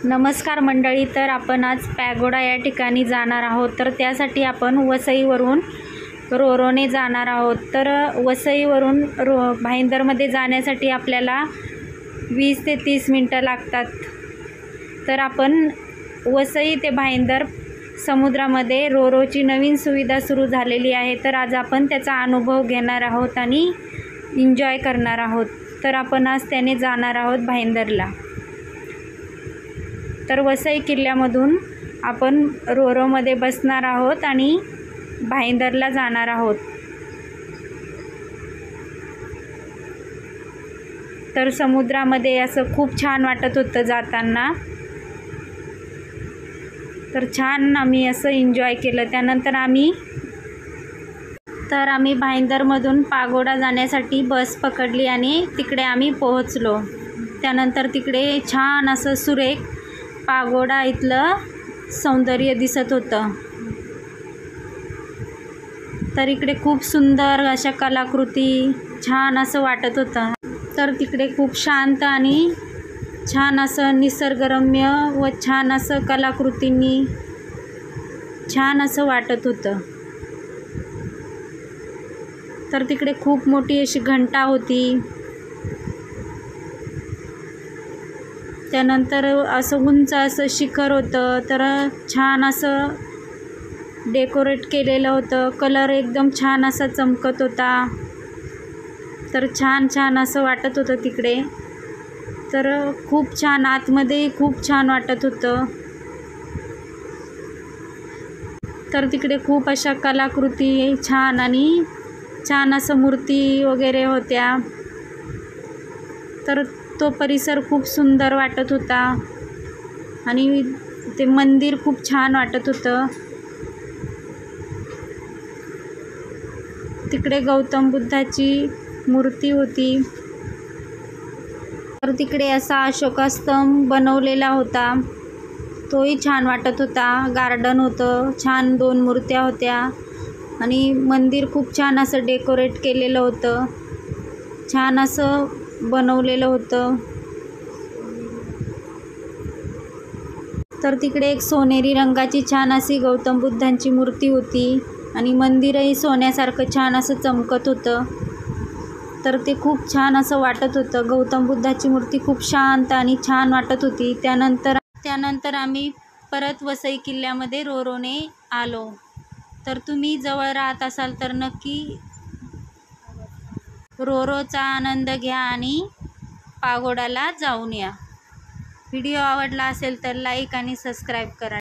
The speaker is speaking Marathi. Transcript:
नमस्कार मंडळी, तर आपण आज पॅगोडा या ठिकाणी जाणार आहोत। तर त्यासाठी आपण वसईवरून रोरोने जाणार आहोत। तर वसईवरून भाईंदरमध्ये जाण्यासाठी आपल्याला 20 ते 30 मिनिटं लागतात। तर आपण वसई ते भाईंदर समुद्रामध्ये रोरोची नवीन सुविधा सुरू झालेली आहे। तर आज आपण त्याचा अनुभव घेणार आहोत आणि एन्जॉय करणार आहोत। तर आपण आज त्याने जाणार आहोत भाईंदरला। तर वसई किल्ल्यामधून आपण रोरोमध्ये बसणार आहोत आणि भाईंदरला जाणार आहोत। तर समुद्रामध्ये असं खूप छान वाटत होतं जाताना। तर छान आम्ही असं एन्जॉय केलं। त्यानंतर आम्ही भाईंदरमधून पागोडा जाण्यासाठी बस पकडली आणि तिकडे आम्ही पोहोचलो। त्यानंतर तिकडे छान असं सुरेख पागोडा इथलं सौंदर्य दिसत होतं। तर इकडे खूप सुंदर अशा कलाकृती छान असं वाटत होतं। तर तिकडे खूप शांत आणि छान असं निसर्गरम्य व छान असं कलाकृतींनी छान असं वाटत होतं। तर तिकडे खूप मोठी अशी घंटा होती। त्यानंतर असं उंच असं शिखर होतं। तर छान असं डेकोरेट केलेलं होतं। कलर एकदम छान असा चमकत होता। तर छान असं वाटत होतं तिकडे। तर खूप छान आतमध्ये खूप छान वाटत होतं। तर तिकडे खूप अशा कलाकृती छान आणि छान असं मूर्ती वगैरे होत्या। तर तो परिसर खूप सुंदर वाटत होता आणि ते मंदिर खूप छान वाटत होतं। तिकडे गौतम बुद्धाची मूर्ती होती। तर तिकडे असा अशोकास्तंभ बनवलेला होता, तोही छान वाटत होता। गार्डन होतं, छान 2 मूर्त्या होत्या आणि मंदिर खूप छान असं डेकोरेट केलेलं होतं, छान असं बनवलेलं होतं। तर तिकडे एक सोनेरी रंगाची छान अशी गौतम बुद्धांची मूर्ती होती आणि मंदिरही सोन्यासारखं छान असं चमकत होतं। तर ते खूप छान असं वाटत होतं। गौतम बुद्धाची मूर्ती खूप शांत आणि छान वाटत होती। त्यानंतर आम्ही परत वसई किल्ल्यामध्ये रोरोने आलो। तर तुम्ही जवळ राहत असाल तर नक्की रोरोचा आनंद घ्या आणि पागोडाला जाऊन या। व्हिडिओ आवडला असेल तर लाईक आणि सबस्क्राईब करा।